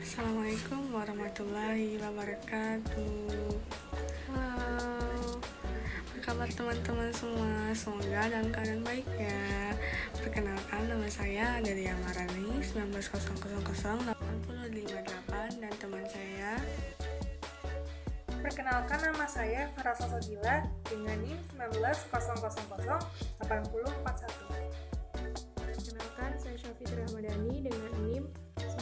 Assalamualaikum warahmatullahi wabarakatuh. Halo, apa kabar teman-teman semua? Semoga dalam keadaan baik ya. Perkenalkan, nama saya Delia Marani 19.00.8058 dan teman saya. Perkenalkan, nama saya Farah Sosodila dengan NIM 19.00.8041. Perkenalkan, saya Syafitri Ahmadani dengan NIM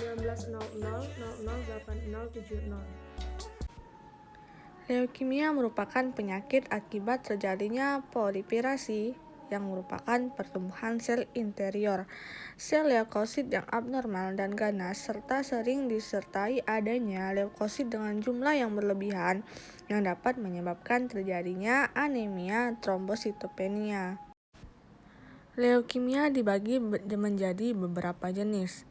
19.00.008070. Leukemia merupakan penyakit akibat terjadinya proliferasi yang merupakan pertumbuhan sel interior, sel leukosit yang abnormal dan ganas, serta sering disertai adanya leukosit dengan jumlah yang berlebihan yang dapat menyebabkan terjadinya anemia trombositopenia. Leukemia dibagi menjadi beberapa jenis.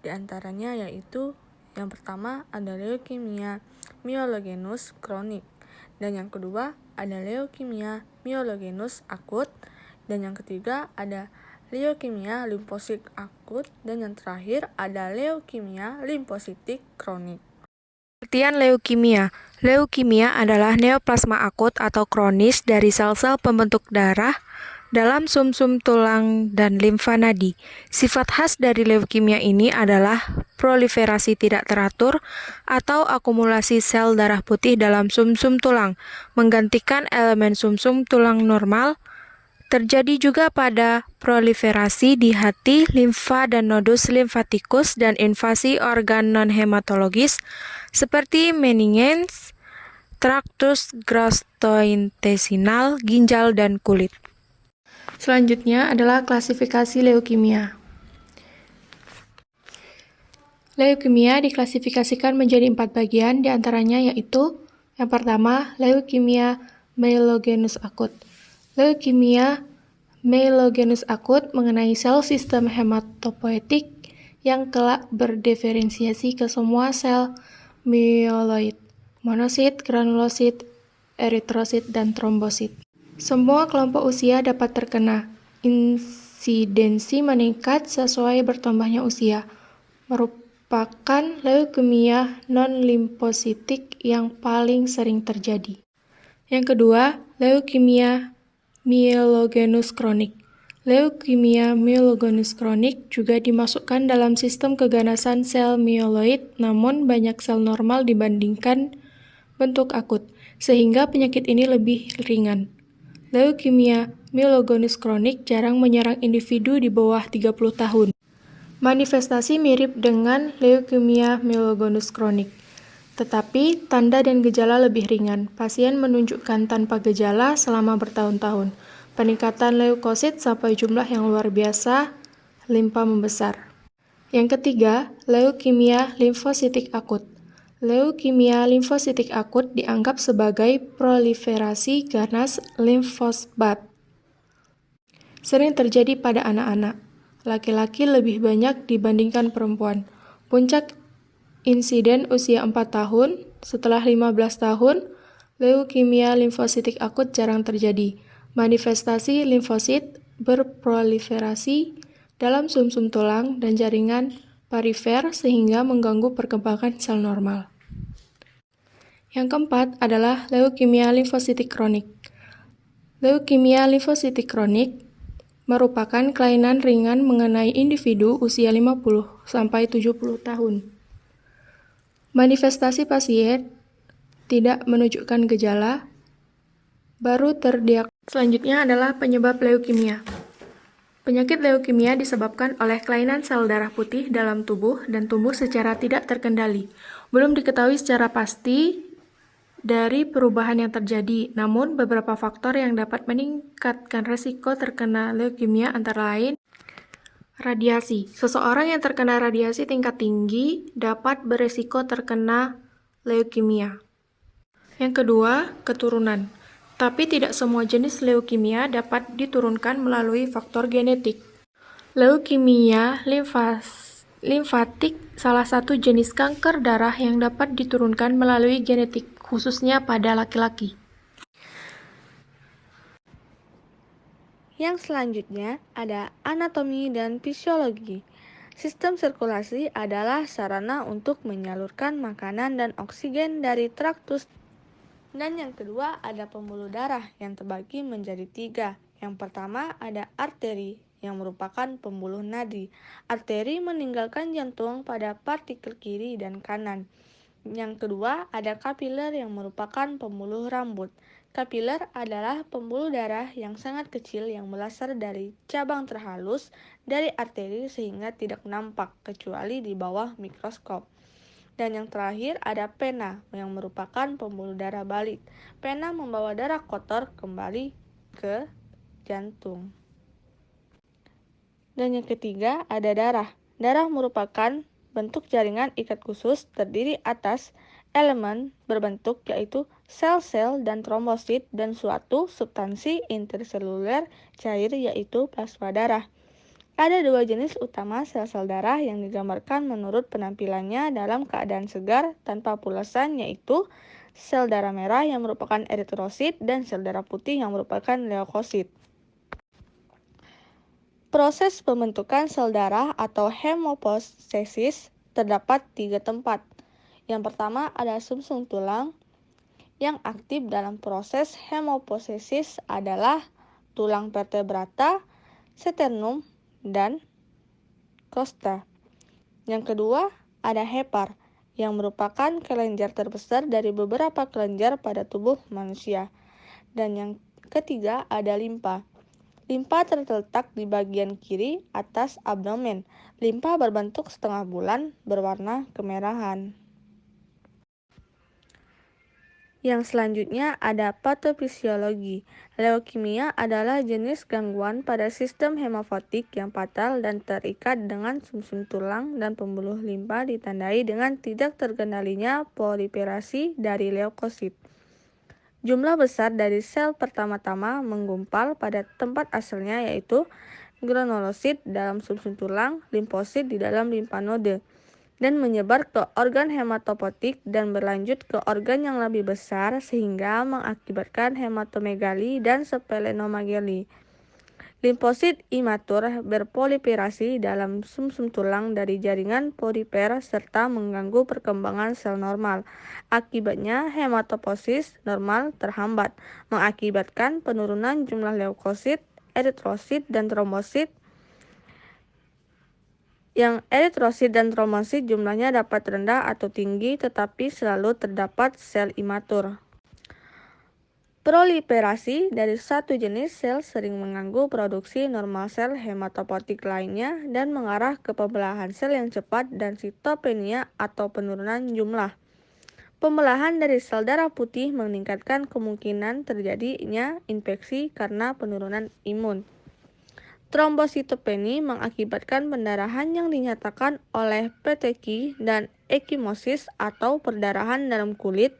Di antaranya yaitu yang pertama ada leukemia myelogenus kronik, dan yang kedua ada leukemia myelogenus akut, dan yang ketiga ada leukemia limfosit akut, dan yang terakhir ada leukemia limfositik kronik. Pengertian leukemia. Leukemia adalah neoplasma akut atau kronis dari sel-sel pembentuk darah dalam sumsum tulang dan limfa nadi. Sifat khas dari leukemia ini adalah proliferasi tidak teratur atau akumulasi sel darah putih dalam sumsum tulang, menggantikan elemen sumsum tulang normal. Terjadi juga pada proliferasi di hati, limfa dan nodus limfatikus dan invasi organ non-hematologis seperti meninges, traktus gastrointestinal, ginjal, dan kulit. Selanjutnya adalah klasifikasi leukemia. Leukemia diklasifikasikan menjadi 4 bagian, diantaranya yaitu yang pertama, leukemia myelogenus akut. Leukemia myelogenus akut mengenai sel sistem hematopoietik yang kelak berdiferensiasi ke semua sel myeloid, monosit, granulosit, eritrosit, dan trombosit. Semua kelompok usia dapat terkena. Insidensi meningkat sesuai bertambahnya usia. Merupakan leukemia non-limfositik yang paling sering terjadi. Yang kedua, leukemia myelogenus kronik. Leukemia myelogenus kronik juga dimasukkan dalam sistem keganasan sel myeloid, namun banyak sel normal dibandingkan bentuk akut, sehingga penyakit ini lebih ringan. Leukemia myelogenus kronik jarang menyerang individu di bawah 30 tahun. Manifestasi mirip dengan leukemia myelogenus kronik, tetapi tanda dan gejala lebih ringan. Pasien menunjukkan tanpa gejala selama bertahun-tahun. Peningkatan leukosit sampai jumlah yang luar biasa, limfa membesar. Yang ketiga, leukemia limfositik akut. Leukemia limfositik akut dianggap sebagai proliferasi ganas limfosbat. Sering terjadi pada anak-anak. Laki-laki lebih banyak dibandingkan perempuan. Puncak insiden usia 4 tahun, setelah 15 tahun, leukemia limfositik akut jarang terjadi. Manifestasi limfosit berproliferasi dalam sumsum tulang dan jaringan perifer sehingga mengganggu perkembangan sel normal. Yang keempat adalah leukemia limfositik kronik. Leukemia limfositik kronik merupakan kelainan ringan mengenai individu usia 50-70 tahun. Manifestasi pasien tidak menunjukkan gejala, baru terdiagnosis. Selanjutnya adalah penyebab leukemia. Penyakit leukemia disebabkan oleh kelainan sel darah putih dalam tubuh dan tumbuh secara tidak terkendali. Belum diketahui secara pasti dari perubahan yang terjadi, namun beberapa faktor yang dapat meningkatkan risiko terkena leukemia antara lain radiasi. Seseorang yang terkena radiasi tingkat tinggi dapat berisiko terkena leukemia. Yang kedua, keturunan. Tapi tidak semua jenis leukemia dapat diturunkan melalui faktor genetik. Leukemia limfatik salah satu jenis kanker darah yang dapat diturunkan melalui genetik, khususnya pada laki-laki. Yang selanjutnya ada anatomi dan fisiologi. Sistem sirkulasi adalah sarana untuk menyalurkan makanan dan oksigen dari traktus. Dan yang kedua ada pembuluh darah yang terbagi menjadi 3. Yang pertama ada arteri yang merupakan pembuluh nadi. Arteri meninggalkan jantung pada partikel kiri dan kanan. Yang kedua ada kapiler yang merupakan pembuluh rambut. Kapiler adalah pembuluh darah yang sangat kecil yang berasal dari cabang terhalus dari arteri sehingga tidak nampak kecuali di bawah mikroskop. Dan yang terakhir ada pena yang merupakan pembuluh darah balik. Pena membawa darah kotor kembali ke jantung. Dan yang ketiga ada darah. Darah merupakan bentuk jaringan ikat khusus terdiri atas elemen berbentuk yaitu sel-sel dan trombosit dan suatu substansi interseluler cair yaitu plasma darah. Ada 2 jenis utama sel-sel darah yang digambarkan menurut penampilannya dalam keadaan segar tanpa pulasan yaitu sel darah merah yang merupakan eritrosit dan sel darah putih yang merupakan leukosit. Proses pembentukan sel darah atau hemopoiesis terdapat 3 tempat. Yang pertama ada sumsum tulang. Yang aktif dalam proses hemopoiesis adalah tulang vertebrata, sternum, dan costa. Yang kedua ada hepar yang merupakan kelenjar terbesar dari beberapa kelenjar pada tubuh manusia. Dan yang ketiga ada limpa. Limpa terletak di bagian kiri atas abdomen. Limpa berbentuk setengah bulan berwarna kemerahan. Yang selanjutnya ada patofisiologi. Leukemia adalah jenis gangguan pada sistem hemopoietik yang fatal dan terikat dengan sumsum tulang dan pembuluh limpa ditandai dengan tidak terkendalinya proliferasi dari leukosit. Jumlah besar dari sel pertama-tama menggumpal pada tempat asalnya yaitu granulosit dalam sumsum tulang, limfosit di dalam limfanode, dan menyebar ke organ hematopoietik dan berlanjut ke organ yang lebih besar sehingga mengakibatkan hematomegali dan splenomegali. Limfosit imatur berproliferasi dalam sumsum tulang dari jaringan polimer serta mengganggu perkembangan sel normal. Akibatnya hematopoiesis normal terhambat, mengakibatkan penurunan jumlah leukosit, eritrosit, dan trombosit. Yang eritrosit dan trombosit jumlahnya dapat rendah atau tinggi tetapi selalu terdapat sel imatur. Proliferasi dari satu jenis sel sering mengganggu produksi normal sel hematopoietik lainnya dan mengarah ke pembelahan sel yang cepat dan sitopenia atau penurunan jumlah. Pembelahan dari sel darah putih meningkatkan kemungkinan terjadinya infeksi karena penurunan imun. Trombositopeni mengakibatkan pendarahan yang dinyatakan oleh peteki dan ekimosis atau perdarahan dalam kulit,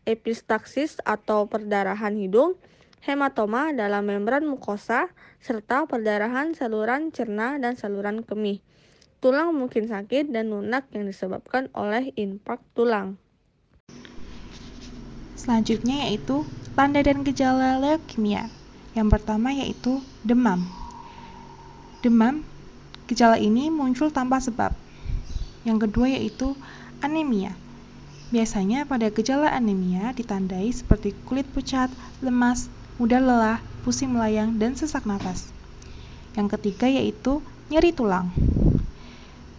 epistaxis atau perdarahan hidung, hematoma dalam membran mukosa, serta perdarahan saluran cerna dan saluran kemih. Tulang mungkin sakit dan lunak yang disebabkan oleh infark tulang. Selanjutnya yaitu tanda dan gejala leukemia. Yang pertama yaitu demam. Demam, gejala ini muncul tanpa sebab. Yang kedua yaitu anemia. Biasanya pada gejala anemia ditandai seperti kulit pucat, lemas, mudah lelah, pusing melayang, dan sesak napas. Yang ketiga yaitu nyeri tulang.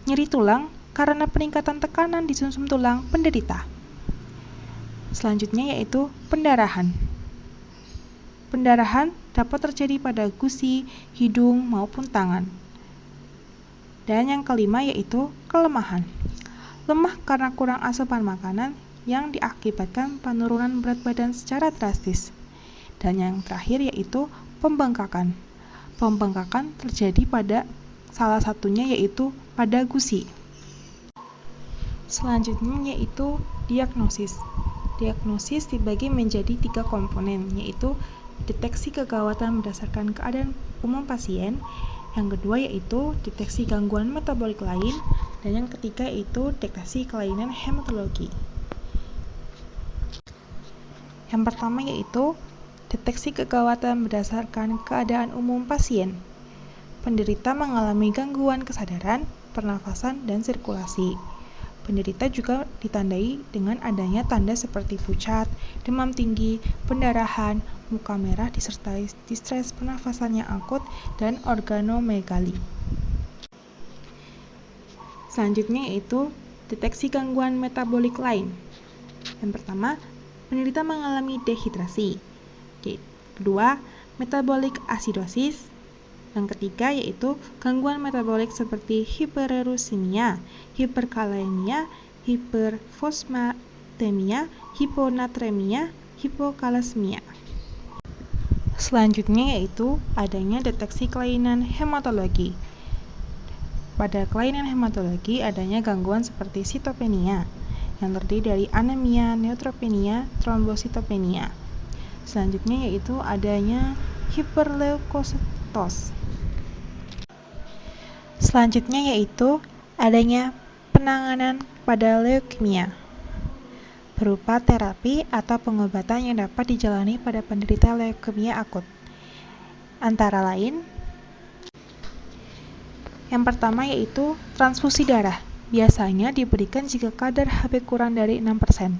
Nyeri tulang karena peningkatan tekanan di sumsum tulang penderita. Selanjutnya yaitu pendarahan. Pendarahan dapat terjadi pada gusi, hidung, maupun tangan. Dan yang kelima yaitu kelemahan. Lemah karena kurang asupan makanan yang diakibatkan penurunan berat badan secara drastis. Dan yang terakhir yaitu pembengkakan. Pembengkakan terjadi pada salah satunya yaitu pada gusi. Selanjutnya yaitu diagnosis. Diagnosis dibagi menjadi 3 komponen, yaitu deteksi kegawatan berdasarkan keadaan umum pasien, yang kedua yaitu deteksi gangguan metabolik lain, dan yang ketiga yaitu deteksi kelainan hematologi. Yang pertama yaitu deteksi kegawatan berdasarkan keadaan umum pasien. Penderita mengalami gangguan kesadaran, pernafasan, dan sirkulasi. Penderita juga ditandai dengan adanya tanda seperti pucat, demam tinggi, pendarahan, muka merah disertai distres pernafasan yang akut, dan organomegali. Selanjutnya yaitu deteksi gangguan metabolik lain. Yang pertama, penderita mengalami dehidrasi. Kedua, metabolic acidosis. Yang ketiga yaitu gangguan metabolik seperti hiperuricemia, hiperkalemia, hiperfosfatemia, hiponatremia, hipokalemia. Selanjutnya yaitu adanya deteksi kelainan hematologi. Pada kelainan hematologi adanya gangguan seperti sitopenia yang terdiri dari anemia, neutropenia, trombositopenia. Selanjutnya yaitu adanya hiperleukositos. Selanjutnya yaitu adanya penanganan pada leukemia berupa terapi atau pengobatan yang dapat dijalani pada penderita leukemia akut. Antara lain, yang pertama yaitu transfusi darah. Biasanya diberikan jika kadar Hb kurang dari 6%.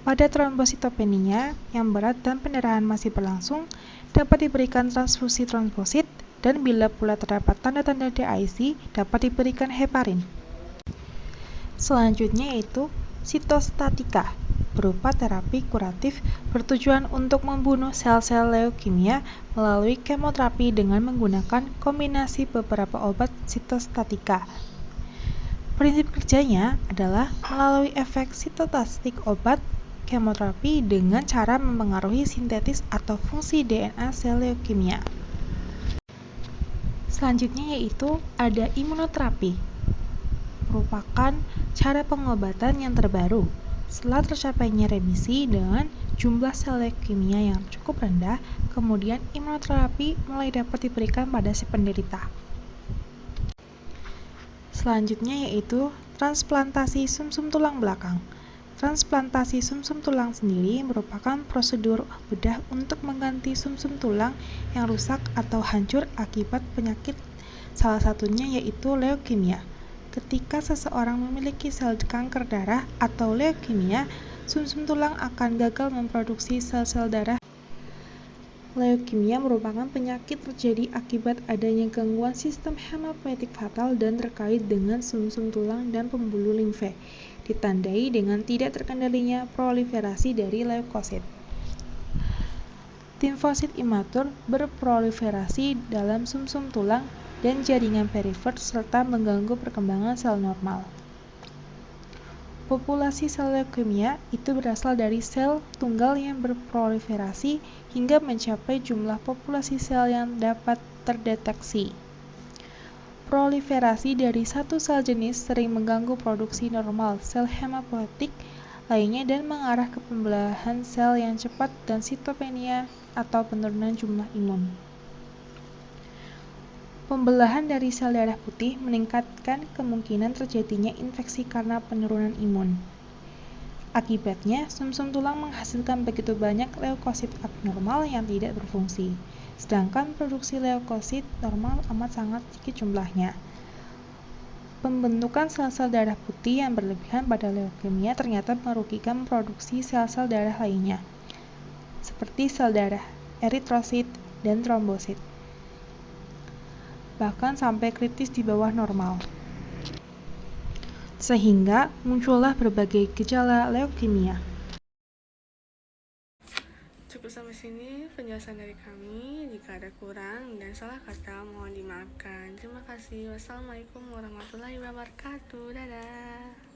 Pada trombositopenia yang berat dan pendarahan masih berlangsung, dapat diberikan transfusi trombosit, dan bila pula terdapat tanda-tanda DIC, dapat diberikan heparin. Selanjutnya yaitu sitostatika, berupa terapi kuratif bertujuan untuk membunuh sel-sel leukemia melalui kemoterapi dengan menggunakan kombinasi beberapa obat sitostatika. Prinsip kerjanya adalah melalui efek sitostatik obat kemoterapi dengan cara mempengaruhi sintetis atau fungsi DNA sel leukemia. Selanjutnya yaitu ada imunoterapi, merupakan cara pengobatan yang terbaru. Setelah tercapainya remisi dengan jumlah sel leukemia yang cukup rendah, kemudian imunoterapi mulai dapat diberikan pada si penderita. Selanjutnya yaitu transplantasi sumsum tulang belakang. Transplantasi sumsum tulang sendiri merupakan prosedur bedah untuk mengganti sumsum tulang yang rusak atau hancur akibat penyakit, salah satunya yaitu leukemia. Ketika seseorang memiliki sel kanker darah atau leukemia, sumsum tulang akan gagal memproduksi sel-sel darah. Leukemia merupakan penyakit terjadi akibat adanya gangguan sistem hemopoietik fatal dan terkait dengan sumsum tulang dan pembuluh limfe, ditandai dengan tidak terkendalinya proliferasi dari leukosit. Limfosit imatur berproliferasi dalam sumsum tulang dan jaringan perifer serta mengganggu perkembangan sel normal. Populasi sel leukemia itu berasal dari sel tunggal yang berproliferasi hingga mencapai jumlah populasi sel yang dapat terdeteksi. Proliferasi dari satu sel jenis sering mengganggu produksi normal sel hemopoietik lainnya dan mengarah ke pembelahan sel yang cepat dan sitopenia atau penurunan jumlah imun. Pembelahan dari sel darah putih meningkatkan kemungkinan terjadinya infeksi karena penurunan imun. Akibatnya, sumsum tulang menghasilkan begitu banyak leukosit abnormal yang tidak berfungsi, sedangkan produksi leukosit normal amat sangat sedikit jumlahnya. Pembentukan sel-sel darah putih yang berlebihan pada leukemia ternyata merugikan produksi sel-sel darah lainnya, seperti sel darah, eritrosit, dan trombosit, bahkan sampai kritis di bawah normal. Sehingga muncullah berbagai gejala leukemia. Cukup sampai sini penjelasan dari kami. Jika ada kurang dan salah kata mohon dimaafkan. Terima kasih. Wassalamualaikum warahmatullahi wabarakatuh. Dadah.